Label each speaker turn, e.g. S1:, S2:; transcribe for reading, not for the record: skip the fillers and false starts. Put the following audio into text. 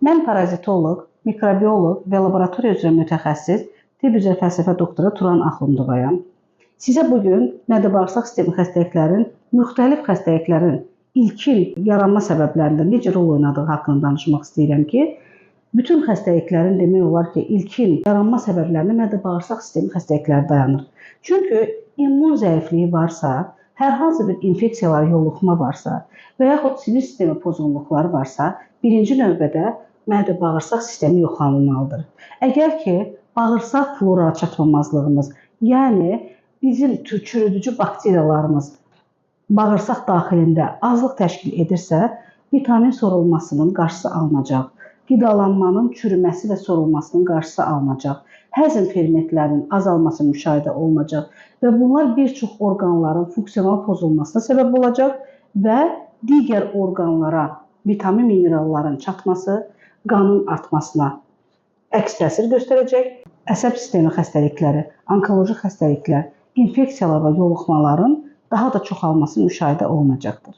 S1: Mən parazitoloq, mikrobioloq və laboratoriya üzrə mütəxəssis, tibb üzrə fəlsəfə doktoru Turan Axundovayam. Sizə bugün mədə-bağırsaq sistemi xəstəliklərin, müxtəlif xəstəliklərin ilkin yaranma səbəblərində necə rol oynadığı haqqında danışmaq istəyirəm ki, bütün xəstəliklərin demək olar ki, ilkin yaranma səbəblərində mədə-bağırsaq sistemi xəstəlikləri dayanır. Çünki immun zəifliyi varsa, hər hansı bir infeksiyalara yoluxma varsa və yaxud sinir sistemi pozğunluqları varsa, birinci növbədə mədə-bağırsaq sistemi yoxlanılmalıdır. Əgər ki, bağırsaq flora çatmamazlığımız, yəni bizim çürüdücü bakteriyalarımız bağırsaq daxilində azlıq təşkil edirsə, vitamin sorulmasının qarşısı alınacaq. Qidalanmanın çürüməsi və sorulmasının qarşısı alınacaq. Həzm fermentlərinin azalması müşahidə olunacaq və bunlar bir çox orqanların funksional pozulmasına səbəb olacaq və digər orqanlara vitamin mineralların çatması, qanın artmasına əks təsir göstərəcək. Əsəb sistemi xəstəlikləri, onkoloji xəstəliklər, infeksiyalar və yoluxmaların daha da çoxalması müşahidə olunacaqdır.